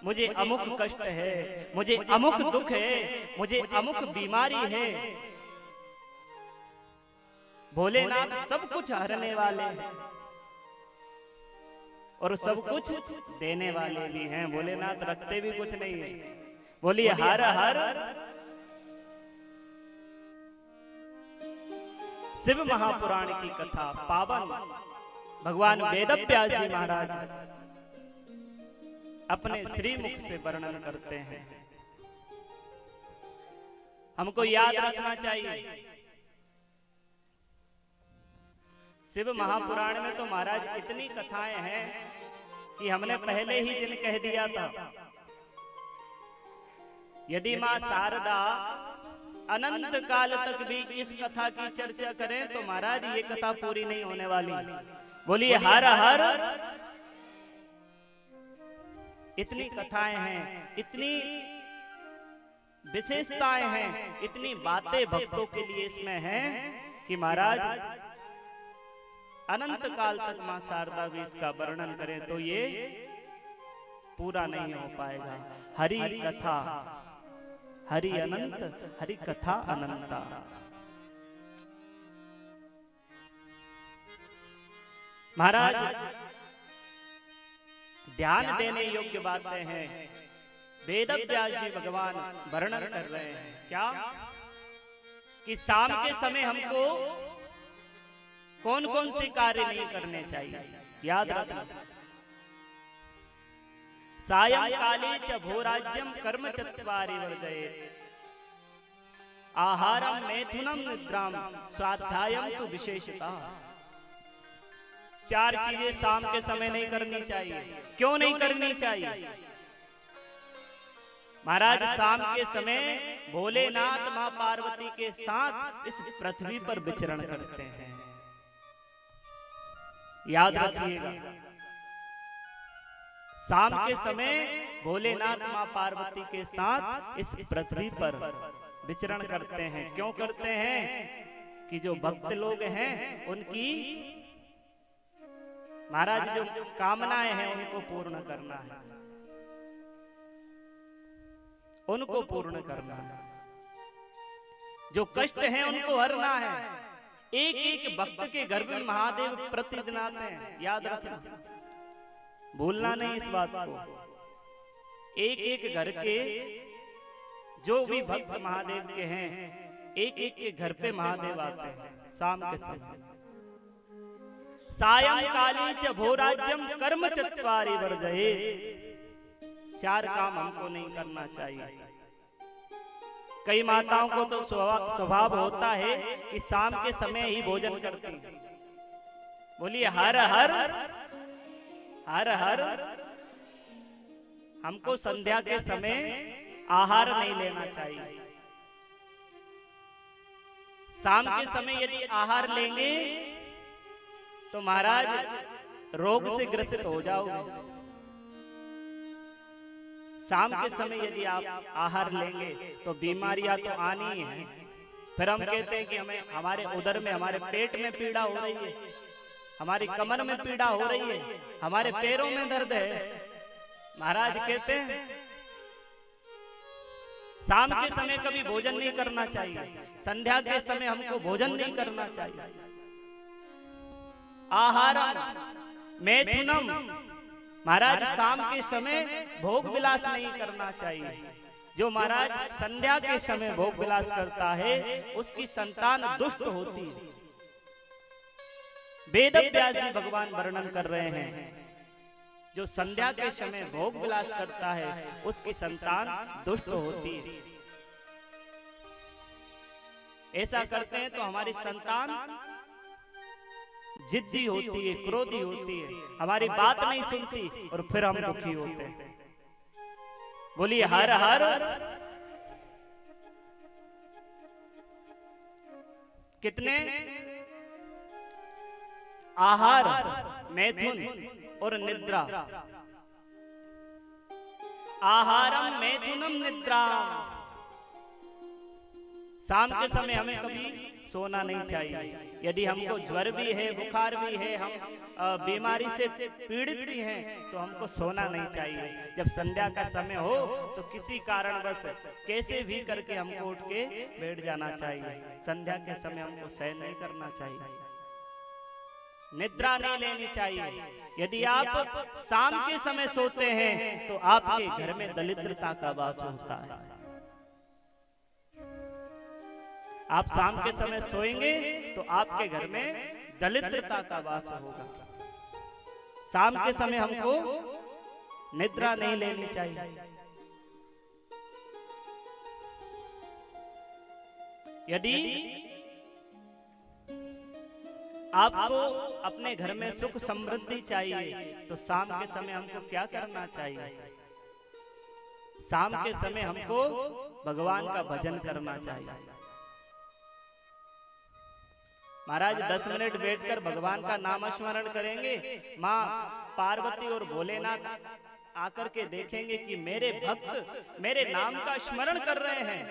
मुझे अमुक कष्ट है, मुझे अमुक दुख है, मुझे अमुक बीमारी है। भोलेनाथ सब कुछ हरने वाले हैं और सब कुछ देने वाले भी हैं। भोलेनाथ रखते भी कुछ नहीं है। बोलिए हर हर। शिव महापुराण की कथा पावन भगवान वेदव्यास जी महाराज अपने श्रीमुख से वर्णन करते हैं। हमको याद रखना चाहिए, शिव महापुराण में तो महाराज इतनी कथाएं हैं कि हमने पहले ही दिन कह दिया था, यदि मां शारदा अनंत काल तक भी इस कथा की चर्चा करें तो महाराज ये कथा पूरी नहीं होने वाली। बोलिए हर हर। इतनी कथाएं हैं, इतनी विशेषताएं हैं, इतनी बातें भक्तों के लिए इसमें हैं कि महाराज अनंत काल तक मां शारदा भी इसका वर्णन करें तो ये पूरा नहीं हो पाएगा। हरि कथा हरि अनंत, हरि कथा अनंता। महाराज ध्यान देने योग्य बातें हैं। वेदव्यास जी भगवान वर्णन कर रहे हैं क्या कि शाम के समय हमको कौन कौन से कार्य नहीं करने चाहिए। याद रखना, सायंकाले च भोराज्यम कर्म चत्वारि वर्जयेत्, आहारम मैथुनम निद्राम स्वाध्यायम तु विशेषता। चार चीजें शाम के समय नहीं करनी चाहिए। क्यों नहीं करनी चाहिए? महाराज शाम के समय भोलेनाथ मां पार्वती के साथ इस पृथ्वी पर विचरण करते हैं। याद रखिएगा, शाम के समय भोलेनाथ मां पार्वती के साथ इस पृथ्वी पर विचरण करते हैं। क्यों करते हैं? कि जो भक्त लोग हैं उनकी महाराज जो कामनाएं हैं उनको पूर्ण करना है, उनको पूर्ण करना है। जो कष्ट हैं उनको हरना है। एक एक भक्त के घर में महादेव प्रतिदिन आते हैं। याद रखना, भूलना नहीं इस बात को। एक एक घर के जो भी भक्त महादेव के हैं, एक एक के घर पे महादेव आते हैं शाम के समय। सायंकाले च भोराज्यम कर्म चत्वारि वर्जयेत्, चार काम हमको नहीं करना चाहिए। कई माताओं को तो स्वभाव होता है कि शाम के समय ही भोजन करती हैं। बोलिए हर हर हर हर। हमको संध्या के समय आहार नहीं लेना चाहिए। शाम के समय यदि आहार लेंगे तो महाराज रोग से ग्रसित हो जाओगे। शाम के समय यदि आप आहार लेंगे तो बीमारियां तो आनी ही हैं। फिर हम कहते हैं कि हमें हमारे उदर में, हमारे पेट में पीड़ा हो रही है, हमारी कमर में पीड़ा हो रही है, हमारे पैरों में दर्द है। महाराज कहते हैं शाम के समय कभी भोजन नहीं करना चाहिए। संध्या के समय हमको भोजन नहीं करना चाहिए। आहारम मैथुनम, महाराज शाम के समय भोग विलास नहीं करना चाहिए। जो महाराज संध्या के समय भोग विलास करता है उसकी संतान दुष्ट होती है। वेदव्यास जी भगवान वर्णन कर रहे हैं, जो संध्या के समय भोग विलास करता है उसकी संतान दुष्ट होती है। ऐसा करते हैं तो हमारी संतान जिद्दी होती है, क्रोधी होती है, हमारी बात नहीं सुनती और फिर हम दुखी होते हैं। बोलिए हर हर। कितने आहार, मैथुन और निद्रा। आहारम मैथुनम निद्रा। शाम के समय हमें कभी सोना नहीं चाहिए। यदि हमको ज्वर भी है, बुखार भी है, हम बीमारी से पीड़ित भी हैं, तो हमको सोना नहीं चाहिए। जब संध्या का समय हो तो किसी कारणवश कैसे भी करके हमको उठ के बैठ जाना चाहिए। संध्या के समय हमको शयन नहीं करना चाहिए, निद्रा नहीं लेनी चाहिए। यदि आप शाम के समय सोते हैं तो आपके घर में दरिद्रता का वास होता है। आप शाम के समय सोएंगे तो आपके घर में दरिद्रता का वास होगा। शाम के समय हमको निद्रा नहीं लेनी चाहिए। यदि आपको अपने घर में सुख समृद्धि चाहिए तो शाम के समय हमको क्या करना चाहिए? शाम के समय हमको भगवान का भजन करना चाहिए। महाराज 10 मिनट बैठकर भगवान का नाम स्मरण करेंगे, माँ पार्वती और भोलेनाथ आकर के देखेंगे कि मेरे भक्त मेरे नाम का स्मरण कर रहे हैं,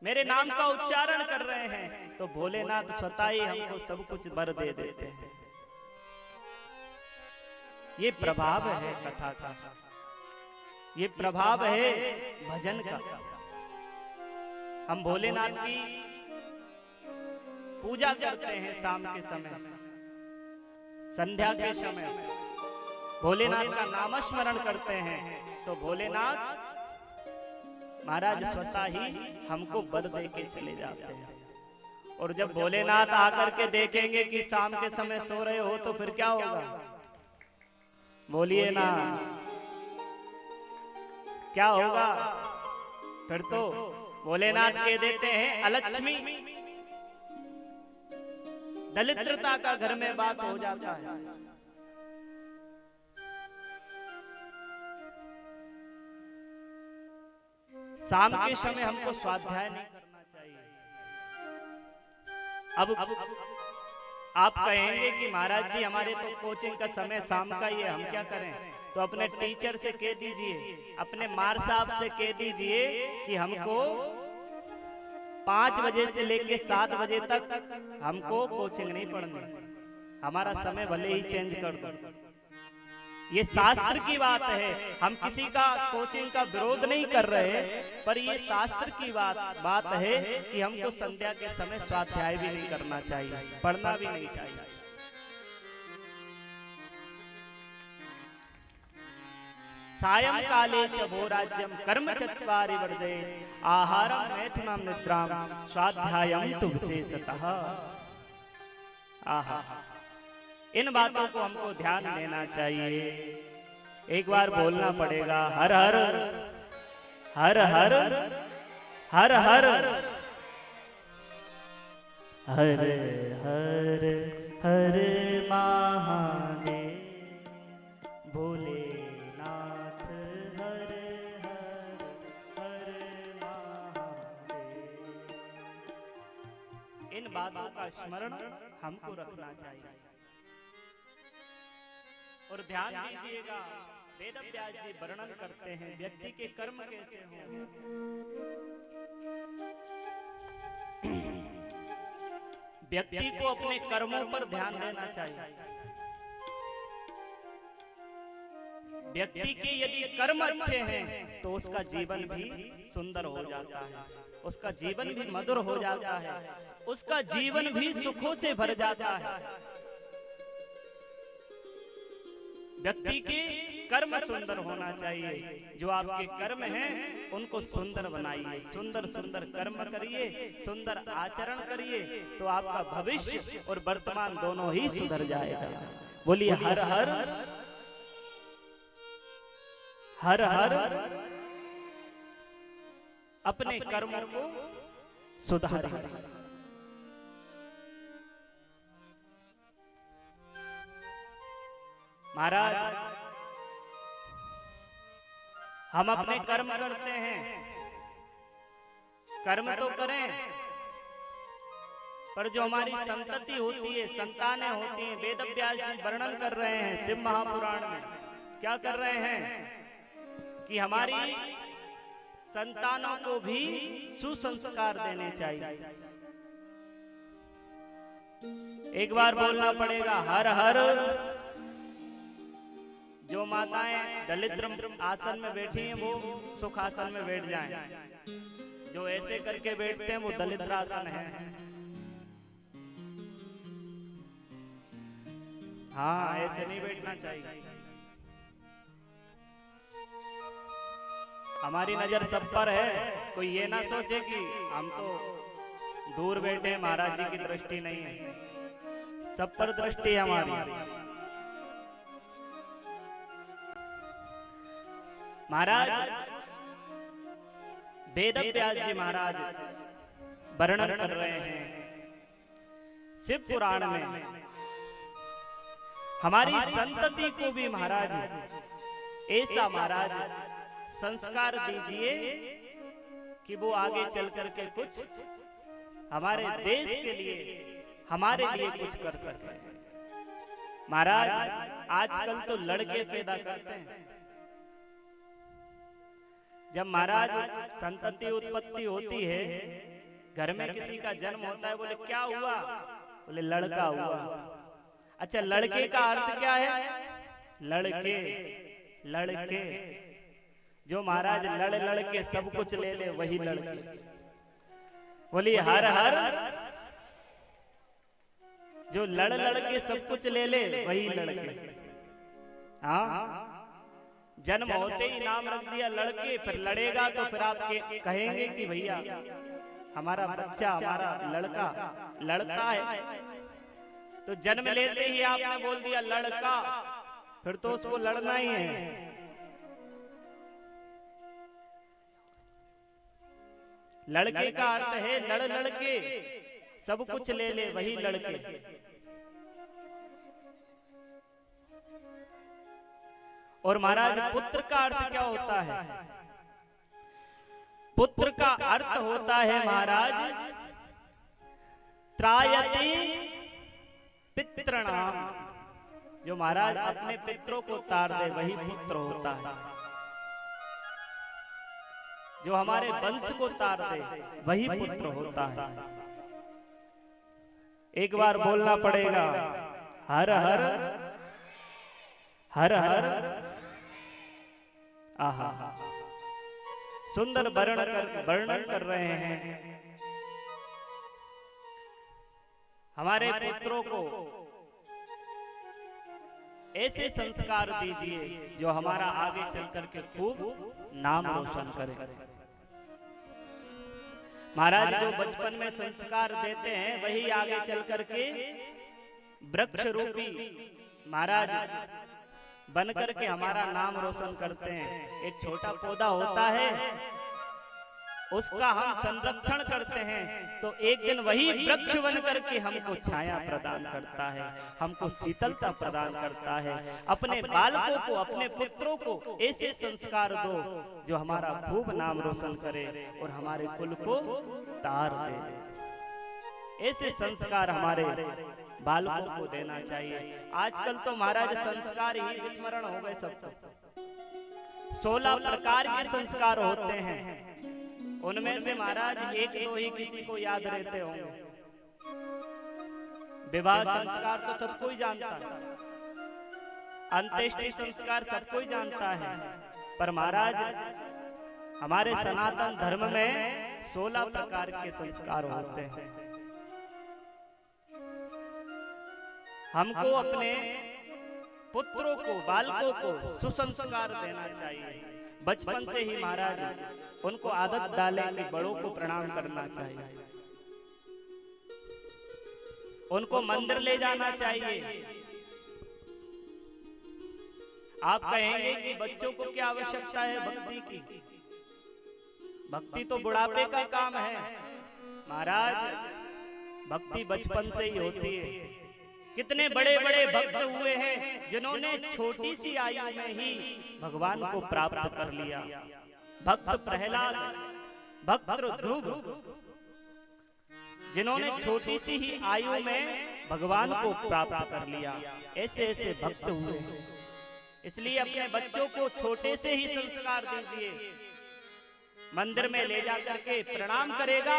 मेरे नाम का उच्चारण कर रहे हैं, तो भोलेनाथ स्वतः ही हमको सब कुछ वर दे देते हैं। ये प्रभाव है कथा का, ये प्रभाव है भजन का। हम भोलेनाथ की पूजा करते हैं शाम के समय, संध्या के समय भोलेनाथ का नाम स्मरण करते हैं, तो भोलेनाथ महाराज स्वतः ही हमको वर दे के चले जाते हैं। और जब भोलेनाथ आकर के देखेंगे कि शाम के समय सो रहे हो तो फिर क्या होगा? बोलिए ना, क्या होगा? फिर तो भोलेनाथ कह देते हैं अलक्ष्मी, दरिद्रता का घर में वास हो जाता है। शाम के समय हमको स्वाध्याय नहीं करना चाहिए। अब आप कहेंगे कि महाराज जी हमारे तो कोचिंग का समय शाम का ही है, हम क्या करें? तो अपने टीचर से कह दीजिए, अपने मार साहब से कह दीजिए कि हमको 5 बजे से लेके 7 बजे तक हमको कोचिंग नहीं पढ़नी, हमारा समय भले ही चेंज कर दो। ये शास्त्र की बात है, हम किसी का कोचिंग का विरोध नहीं कर रहे, पर ये शास्त्र की बात है कि हमको संध्या के समय स्वाध्याय भी नहीं करना चाहिए, पढ़ना भी नहीं चाहिए। सायं काले च भोराज्यम कर्म चत्वारि वर्जयेत् आहारं मैथुनं निद्रां स्वाध्यायं तु विशेषतः। आहा, इन बातों को हमको ध्यान देना चाहिए। एक बार बोलना पड़ेगा, हर हर हर हर हर हर हर हर हर महादेव भोलेनाथ, हर हर हर महादेव। इन बातों का स्मरण हमको रखना चाहिए। और ध्यान दीजिएगा, वेद व्यास जी वर्णन करते हैं व्यक्ति के कर्म कैसे हों। व्यक्ति को अपने कर्मों पर ध्यान देना चाहिए। व्यक्ति के यदि कर्म अच्छे हैं तो उसका जीवन भी सुंदर हो जाता है, उसका जीवन भी मधुर हो जाता है, उसका जीवन भी सुखों से भर जाता है। व्यक्ति के कर्म सुंदर होना चाहिए। जो आपके कर्म हैं उनको सुंदर बनाइए, सुंदर सुंदर कर्म करिए, सुंदर आचरण करिए, तो आपका भविष्य और वर्तमान दोनों ही सुधर जाएगा। बोलिए हर हर हर हर। अपने कर्मों को सुधारिए। महाराज हम अपने कर्म करते हैं, कर्म तो करें, पर जो हमारी संतति होती है, संतानें होती हैं, वेद व्यास जी वर्णन कर रहे हैं शिव महापुराण में, क्या कर रहे हैं कि हमारी संतानों को भी सुसंस्कार देने चाहिए। एक बार बोलना पड़ेगा हर हर। जो माताएं दलिद्र आसन में बैठी हैं वो सुख आसन में बैठ जाएं। जो ऐसे करके बैठते हैं वो दलिद्र आसन है। हाँ, ऐसे नहीं बैठना चाहिए। हमारी नजर सब पर है, कोई ये ना सोचे कि हम तो दूर बैठे, महाराज जी की दृष्टि नहीं है, सब पर दृष्टि है हमारी। महाराज वेद व्यास जी महाराज वर्णन कर रहे हैं शिव पुराण में, हमारी संतति को भी महाराज ऐसा महाराज संस्कार दीजिए कि वो आगे चल करके कुछ हमारे देश के लिए, हमारे लिए कुछ कर सके। महाराज आजकल तो लड़के पैदा करते हैं। जब महाराज संतति उत्पत्ति होती है, घर में किसी का जन्म होता है, बोले क्या हुआ? बोले लड़का हुआ। अच्छा, लड़के का अर्थ क्या है? लड़के, लड़के। जो महाराज लड़ लड़ के सब कुछ ले ले वही लड़के। बोली हर हर। जो लड़ लड़ के सब कुछ ले ले वही लड़के। हाँ, जन्म होते ही नाम रख दिया लड़के, फिर लड़ेगा तो फिर आप कहेंगे कि भैया हमारा बच्चा, हमारा लड़का लड़ता है। तो जन्म लेते ही आपने बोल दिया लड़का, फिर तो उसको लड़ना ही है। लड़के का अर्थ है लड़ लड़ के सब कुछ ले ले वही लड़के। और महाराज पुत्र का अर्थ क्या होता है? पुत्र का अर्थ होता है महाराज त्रायते पितृणाम। जो महाराज अपने पितरों को तार दे वही पुत्र होता है। जो हमारे वंश को तार दे वही पुत्र होता है। एक बार बोलना पड़ेगा हर हर हर हर। आहा, सुंदर वर्णन कर रहे हैं। हमारे पुत्रों को ऐसे संस्कार दीजिए जो हमारा आगे चल करके खूब नाम रोशन करे। महाराज जो बचपन में संस्कार देते हैं वही आगे चल करके वृक्ष रूपी महाराज बन करके हमारा नाम रोशन करते हैं। एक छोटा पौधा होता है, उसका हम संरक्षण करते हैं तो एक दिन वही वृक्ष बन करके हमको छाया प्रदान करता है, हमको शीतलता प्रदान करता है। अपने बालकों को, अपने पुत्रों को ऐसे संस्कार दो जो हमारा खूब नाम रोशन करे और हमारे कुल को तार दे। ऐसे संस्कार हमारे बालकों को देना चाहिए। आजकल तो महाराज संस्कार ही विस्मरण हो गए। सबको 16 प्रकार के संस्कार होते हैं, उनमें से महाराज एक दो ही किसी को याद रहते होंगे। विवाह संस्कार तो सबको ही जानता है, अंत्येष्टि संस्कार सबको ही जानता है, पर महाराज हमारे सनातन धर्म में 16 प्रकार के संस्कार होते हैं। हमको अपने पुत्रों को, बालकों को सुसंस्कार देना चाहिए। बचपन से ही महाराज उनको आदत डालें कि बड़ों को प्रणाम करना चाहिए, उनको मंदिर ले जाना चाहिए। आप कहेंगे कि बच्चों को क्या आवश्यकता है भक्ति की? भक्ति तो बुढ़ापे का काम है महाराज, भक्ति बचपन से ही होती है। कितने बड़े बड़े भक्त हुए हैं जिन्होंने छोटी सी आयु में ही भगवान को प्राप्त कर लिया। भक्त प्रहलाद, भक्त ध्रुव, जिन्होंने छोटी सी ही आयु में भगवान को प्राप्त कर लिया। ऐसे ऐसे भक्त हुए। इसलिए अपने बच्चों को छोटे से ही संस्कार दीजिए। मंदिर में ले जा करके प्रणाम करेगा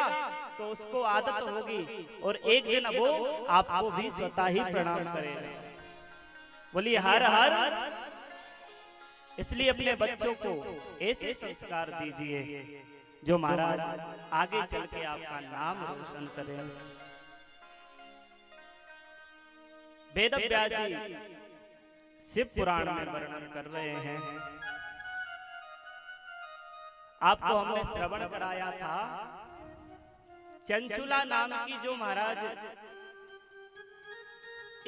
तो उसको आदत होगी और एक दिन वो आपको भी स्वतः ही प्रणाम करेगा। बोलिए हर हर। इसलिए अपने बच्चों को ऐसे संस्कार दीजिए जो महाराज आगे चल के आपका नाम रोशन करें। वेद व्यास जी शिव पुराण में वर्णन कर रहे हैं। आपको हमने श्रवण कराया था चंचुला नाम की जो महाराज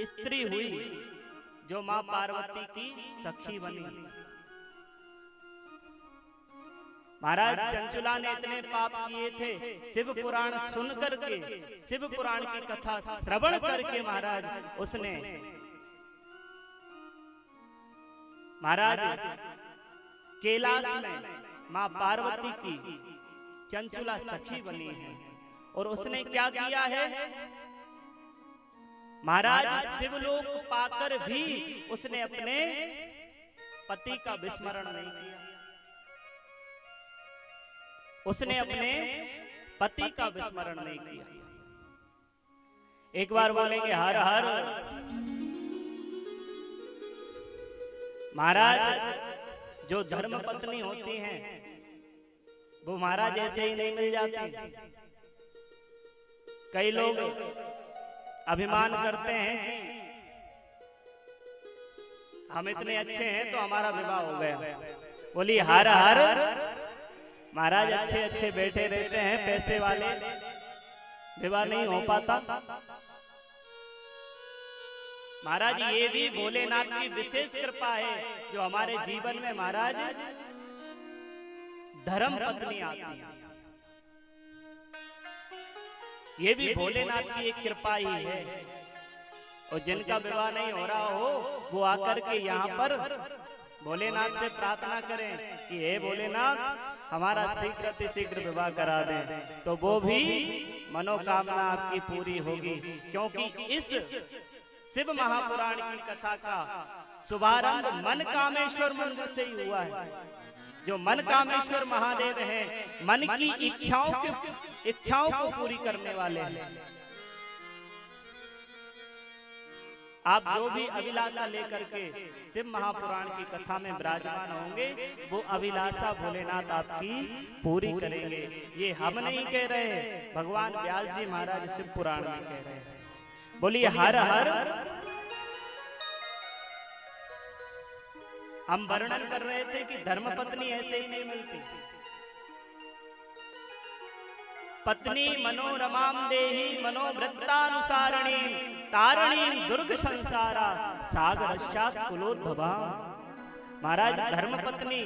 स्त्री हुई, जो मां पार्वती की सखी बनी। महाराज चंचुला ने इतने पाप किए थे, शिव पुराण सुन करके, शिव पुराण की कथा श्रवण करके महाराज उसने कैलाश में मां पार्वती की चंचुला सखी बनी है। और उसने क्या किया है महाराज, शिवलोक पाकर भी उसने अपने पति का विस्मरण नहीं किया। उसने अपने पति का विस्मरण नहीं किया। एक बार बोलेंगे हर हर। महाराज जो धर्म पत्नी होती हैं वो महाराज ऐसे ही नहीं मिल जाती। कई लोग अभिमान करते हैं कि हम इतने अच्छे हैं तो हमारा विवाह हो गया। बोली हर हर। महाराज अच्छे अच्छे बैठे रहते हैं, पैसे वाले, विवाह नहीं हो पाता। महाराज ये भी भोलेनाथ की विशेष कृपा है जो हमारे जीवन में महाराज धर्म पत्नी आती है। ये भी भोलेनाथ की एक कृपा ही है। और जिनका विवाह नहीं हो रहा हो वो आकर के यहाँ पर भोलेनाथ से प्रार्थना करें कि हे भोलेनाथ हमारा शीघ्र शीघ्र विवाह करा दें, तो वो भी मनोकामना आपकी पूरी होगी। क्योंकि इस शिव महापुराण की कथा का शुभारंभ मन कामेश्वर मंदिर से ही हुआ है। जो मन कामेश्वर महादेव हैं, मन की इच्छाओं को पूरी करने वाले हैं। आप जो भी अभिलाषा लेकर के शिव महापुराण की कथा में विराजमान होंगे वो अभिलाषा भोलेनाथ आपकी पूरी करेंगे। ये हम नहीं कह रहे, भगवान व्यास जी महाराज शिव पुराण में कह रहे हैं। बोलिए हर हर। हम वर्णन कर रहे थे कि धर्मपत्नी ऐसे ही नहीं मिलती। पत्नी मनोरमाम देहि मनोवृत्तानुसारिणी तारिणी दुर्ग संसारा सागरश्चात् कुलोद्भवा। महाराज धर्मपत्नी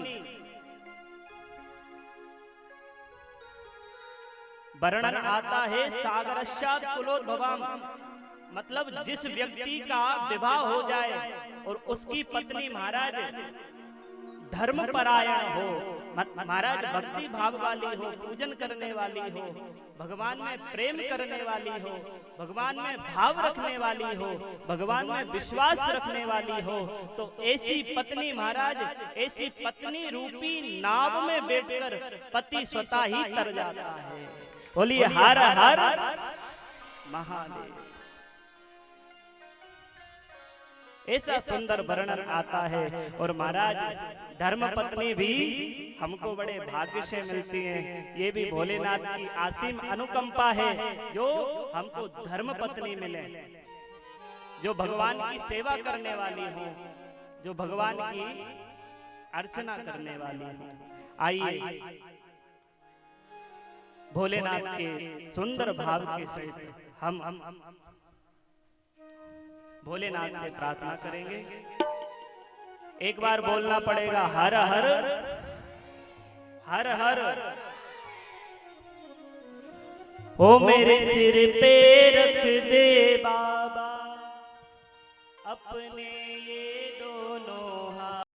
वर्णन आता है सागरश्चात् कुलोद्भवा, मतलब जिस व्यक्ति का विवाह हो जाए और उसकी पत्नी महाराज धर्मपरायण हो, महाराज भक्ति भाव वाली हो, पूजन करने वाली हो, भगवान में प्रेम करने वाली हो, भगवान में भाव रखने वाली हो, भगवान में विश्वास रखने वाली हो, तो ऐसी पत्नी महाराज, ऐसी पत्नी रूपी नाव में बैठकर पति स्वतः ही तर जाता है। बोलिए हर हर महादेव। ऐसा सुंदर वर्णन आता है। और महाराज धर्मपत्नी भी हमको बड़े भाग्य से मिलती हैं। ये भी भोलेनाथ की असीम अनुकंपा है जो हमको धर्मपत्नी मिले, जो भगवान की सेवा करने वाली हो, जो भगवान की अर्चना करने वाली हो। आइए भोलेनाथ के सुंदर भाव के सहित हम भोलेनाथ से प्रार्थना करेंगे। एक बार बोलना पड़ेगा हर हर हर हर। ओ मेरे सिर पे रख दे बाबा अपने